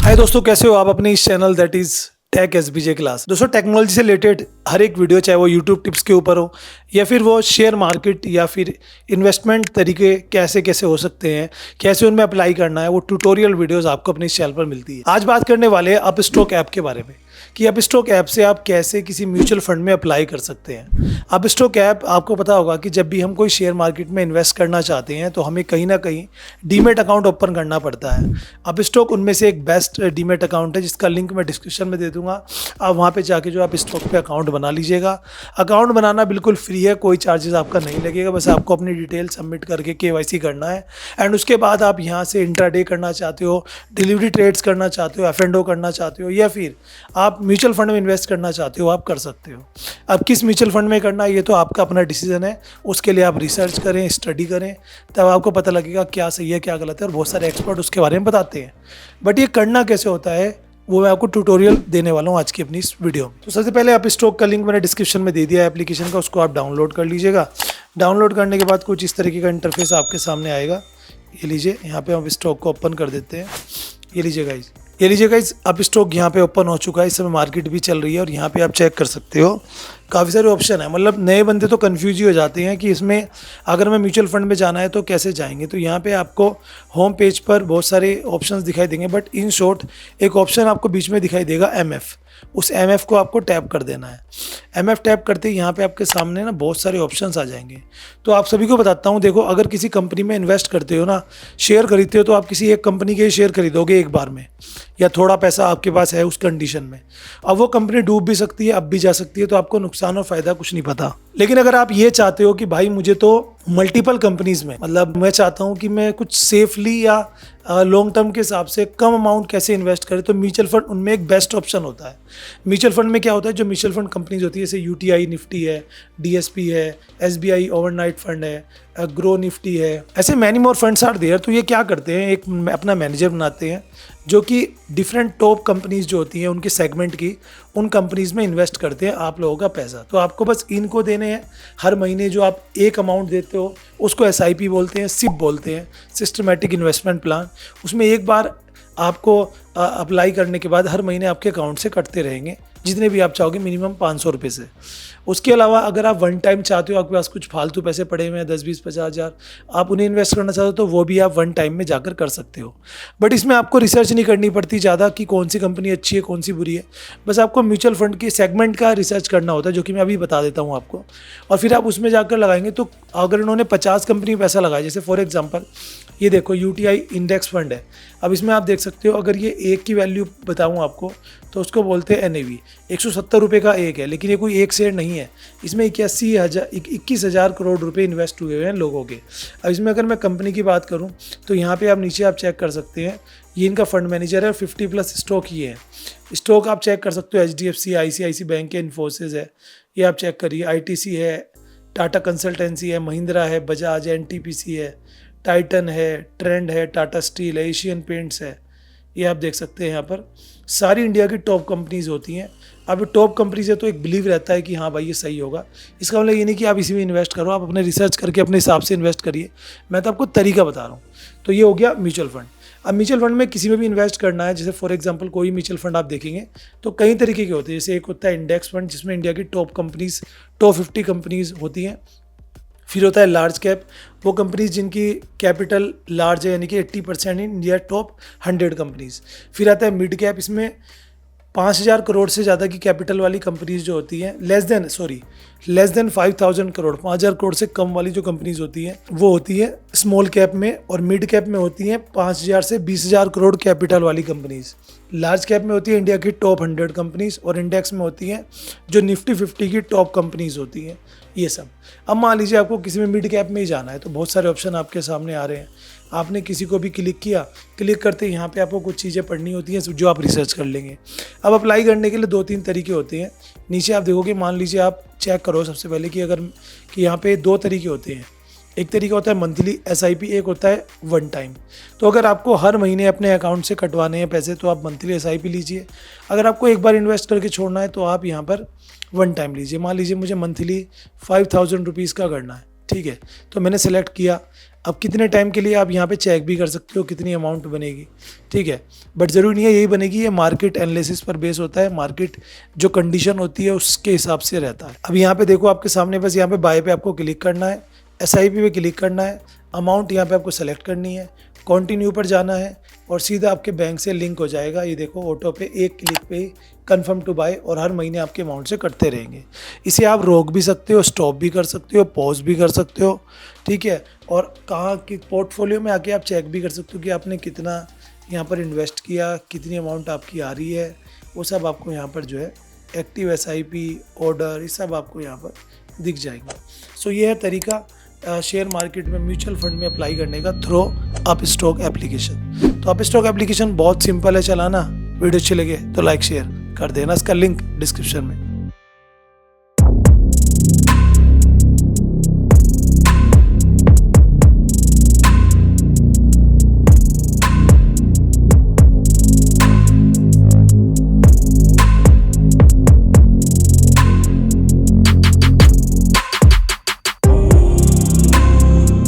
हाय दोस्तों, कैसे हो आप अपने इस channel that is tech SBJ class. दोस्तों, टेक्नोलॉजी से रिलेटेड हर एक वीडियो, चाहे वो यूट्यूब टिप्स के ऊपर हो या फिर वो शेयर मार्केट या फिर इन्वेस्टमेंट तरीके कैसे कैसे हो सकते हैं, कैसे उनमें अप्लाई करना है, वो ट्यूटोरियल वीडियोस आपको अपने इस चैनल पर मिलती है। आज बात करने वाले हैं अपस्टॉक ऐप के बारे में कि अपस्टॉक ऐप से आप कैसे किसी म्यूचुअल फंड में अप्लाई कर सकते हैं। अपस्टॉक ऐप, आपको पता होगा कि जब भी हम कोई शेयर मार्केट में इन्वेस्ट करना चाहते हैं तो हमें कहीं ना कहीं डीमेट अकाउंट ओपन करना पड़ता है। अपस्टॉक उनमें से एक बेस्ट डीमेट अकाउंट है, जिसका लिंक मैं डिस्क्रिप्शन में दे दूंगा। आप वहाँ पे जाके जो आप स्टॉक पे अकाउंट बना लीजिएगा। अकाउंट बनाना बिल्कुल फ्री है, कोई चार्जेस आपका नहीं लगेगा। बस आपको अपनी डिटेल सबमिट करके केवाईसी करना है एंड उसके बाद आप यहाँ से इंट्राडे करना चाहते हो, डिलीवरी ट्रेड्स करना चाहते हो, F&O करना चाहते हो या फिर आप म्यूचुअल फंड में इन्वेस्ट करना चाहते हो, आप कर सकते हो। अब किस म्यूचुअल फंड में करना है ये तो आपका अपना डिसीजन है। उसके लिए आप रिसर्च करें, स्टडी करें, तब आपको पता लगेगा क्या सही है क्या गलत है, और बहुत सारे एक्सपर्ट उसके बारे में बताते हैं। बट ये करना कैसे होता है वो मैं आपको ट्यूटोरियल देने वाला हूँ आज की अपनी इस वीडियो में। तो सबसे पहले अपस्टॉक का लिंक मैंने डिस्क्रिप्शन में दे दिया है एप्लीकेशन का, उसको आप डाउनलोड कर लीजिएगा। डाउनलोड करने के बाद कुछ इस तरीके का इंटरफेस आपके सामने आएगा। ये लीजिए, यहाँ पे हम स्टॉक को ओपन कर देते हैं। ये लीजिए गाइस, अब स्टॉक यहाँ पे ओपन हो चुका है। इस समय मार्केट भी चल रही है और यहाँ पे आप चेक कर सकते हो काफ़ी सारे ऑप्शन है। मतलब नए बंदे तो कन्फ्यूज ही हो जाते हैं कि इसमें अगर मैं म्यूचुअल फंड में जाना है तो कैसे जाएंगे। तो यहाँ पे आपको होम पेज पर बहुत सारे ऑप्शंस दिखाई देंगे, बट इन शॉर्ट एक ऑप्शन आपको बीच में दिखाई देगा MF। उस MF को आपको टैप कर देना है। MF टैप करते ही यहाँ पे आपके सामने ना बहुत सारे ऑप्शंस आ जाएंगे। तो आप सभी को बताता हूँ, देखो, अगर किसी कंपनी में इन्वेस्ट करते हो ना, शेयर खरीदते हो, तो आप किसी एक कंपनी के शेयर खरीदोगे एक बार में, या थोड़ा पैसा आपके पास है उस कंडीशन में। अब वो कंपनी डूब भी सकती है, अब भी जा सकती है, तो आपको नुकसान और फायदा कुछ नहीं पता। लेकिन अगर आप ये चाहते हो कि भाई मुझे तो मल्टीपल कंपनीज में, मतलब मैं चाहता हूँ कि मैं कुछ सेफली या लॉन्ग टर्म के हिसाब से कम अमाउंट कैसे इन्वेस्ट करें, तो म्यूचुअल फंड उनमें एक बेस्ट ऑप्शन होता है। म्यूचुअल फंड में क्या होता है, जो म्यूचुअल फंड कंपनीज होती है जैसे UTI निफ्टी है, DSP है, SBI ओवरनाइट फंड है, ग्रो निफ्टी है, ऐसे many more funds are there. तो ये क्या करते हैं, एक अपना मैनेजर बनाते हैं जो कि डिफरेंट टॉप कंपनीज जो होती हैं उनके सेगमेंट की, उन कंपनीज में इन्वेस्ट करते हैं आप लोगों का पैसा। तो आपको बस इनको देने हैं। हर महीने जो आप एक अमाउंट देते हो उसको SIP बोलते हैं, SIP बोलते हैं, सिस्टमेटिक इन्वेस्टमेंट प्लान। उसमें एक बार आपको अप्लाई करने के बाद हर महीने आपके अकाउंट से कटते रहेंगे, जितने भी आप चाहोगे, मिनिमम 500 रुपये से। उसके अलावा अगर आप वन टाइम चाहते हो, आपके पास कुछ फालतू पैसे पड़े हुए हैं 10, 20, 50 हज़ार, आप उन्हें इन्वेस्ट करना चाहते हो, तो वो भी आप वन टाइम में जाकर कर सकते हो। बट इसमें आपको रिसर्च नहीं करनी पड़ती ज़्यादा कि कौन सी कंपनी अच्छी है कौन सी बुरी है। बस आपको म्यूचुअल फंड के सेगमेंट का रिसर्च करना होता है, जो कि मैं अभी बता देता हूँ आपको, और फिर आप उसमें जाकर लगाएंगे। तो अगर उन्होंने 50 कंपनी में पैसा लगाया, जैसे फॉर एग्जाम्पल ये देखो UTI इंडेक्स फंड है। अब इसमें आप देख सकते हो, अगर ये एक की वैल्यू बताऊं आपको तो उसको बोलते हैं NAV। 170 रुपये का एक है, लेकिन ये कोई एक शेयर नहीं है। इसमें 21,000 करोड़ रुपए इन्वेस्ट हुए हुए हैं लोगों के। अब इसमें अगर मैं कंपनी की बात करूं तो यहाँ पे आप नीचे आप चेक कर सकते हैं, ये इनका फंड मैनेजर है और 50+ स्टॉक ये है। स्टॉक आप चेक कर सकते हो, HDFC, ICICI बैंक है, इन्फोसिस है, ये आप चेक करिए। ITC है, टाटा कंसल्टेंसी है, महिंद्रा है, बजाज है, NTPC है, टाइटन है, ट्रेंड है, टाटा स्टील है, एशियन पेंट्स है। ये आप देख सकते हैं, यहाँ पर सारी इंडिया की टॉप कंपनीज होती हैं। अब टॉप कंपनीज है तो एक बिलीव रहता है कि हाँ भाई ये सही होगा। इसका मतलब ये नहीं कि आप इसी में इन्वेस्ट करो, आप अपने रिसर्च करके अपने हिसाब से इन्वेस्ट करिए। मैं तो आपको तरीका बता रहा हूँ। तो ये हो गया म्यूचुअल फंड। अब म्यूचुअल फंड में किसी में भी इन्वेस्ट करना है, जैसे फॉर एग्जांपल कोई म्यूचुअल फंड आप देखेंगे तो कई तरीके के होते हैं। जैसे एक होता है इंडेक्स फंड, जिसमें इंडिया की टॉप कंपनीज, टॉप 50 कंपनीज होती हैं। फिर होता है लार्ज कैप, वो कंपनीज जिनकी कैपिटल लार्ज है, यानी कि 80% इन इंडिया टॉप 100 कंपनीज। फिर आता है मिड कैप, इसमें 5,000 करोड़ से ज़्यादा की कैपिटल वाली कंपनीज जो होती हैं, लेस देन 5,000 करोड़, 5,000 करोड़ से कम वाली जो कंपनीज होती हैं वो होती है स्मॉल कैप में। और मिड कैप में होती हैं 5,000 से 20,000 करोड़ कैपिटल वाली कंपनीज। लार्ज कैप में होती है इंडिया की टॉप 100 कंपनीज, और इंडेक्स में होती हैं जो निफ्टी 50 की टॉप कंपनीज होती हैं, ये सब। अब मान लीजिए आपको किसी में मिड कैप में ही जाना है, तो बहुत सारे ऑप्शन आपके सामने आ रहे हैं। आपने किसी को भी क्लिक किया, क्लिक करते ही यहाँ पे आपको कुछ चीज़ें पढ़नी होती हैं जो आप रिसर्च कर लेंगे। अब अप्लाई करने के लिए 2-3 तरीके होते हैं। नीचे आप देखोगे, मान लीजिए आप चेक करो सबसे पहले कि यहाँ पे 2 तरीके होते हैं। एक तरीका होता है मंथली SIP, एक होता है वन टाइम। तो अगर आपको हर महीने अपने अकाउंट से कटवाने हैं पैसे तो आप मंथली SIP लीजिए। अगर आपको एक बार इन्वेस्ट करके छोड़ना है तो आप यहाँ पर वन टाइम लीजिए। मान लीजिए मुझे मंथली 5,000 रुपीज़ का करना है, ठीक है, तो मैंने सेलेक्ट किया। अब कितने टाइम के लिए आप यहाँ पे चेक भी कर सकते हो कितनी अमाउंट बनेगी, ठीक है। बट ज़रूरी नहीं है यही बनेगी, ये मार्केट एनालिसिस पर बेस होता है, मार्केट जो कंडीशन होती है उसके हिसाब से रहता है। अब यहाँ पे देखो आपके सामने, बस यहाँ पे बाय पे आपको क्लिक करना है, SIP पे क्लिक करना है, अमाउंट यहाँ पे आपको सेलेक्ट करनी है, कंटिन्यू पर जाना है और सीधा आपके बैंक से लिंक हो जाएगा। ये देखो ऑटो पे एक क्लिक पे ही कन्फर्म टू बाय, और हर महीने आपके अमाउंट से कटते रहेंगे। इसे आप रोक भी सकते हो, स्टॉप भी कर सकते हो, पॉज भी कर सकते हो, ठीक है। और कहाँ कि पोर्टफोलियो में आके आप चेक भी कर सकते हो कि आपने कितना यहाँ पर इन्वेस्ट किया, कितनी अमाउंट आपकी आ रही है, वो सब आपको यहाँ पर जो है एक्टिव SIP ऑर्डर, ये सब आपको यहाँ पर दिख जाएंगे। सो ये है तरीका शेयर मार्केट में म्यूचुअल फंड में अप्लाई करने का थ्रू अपस्टॉक एप्लीकेशन। तो अपस्टॉक एप्लीकेशन बहुत सिंपल है चलाना। वीडियो अच्छी लगे तो लाइक शेयर कर देना, इसका लिंक डिस्क्रिप्शन में।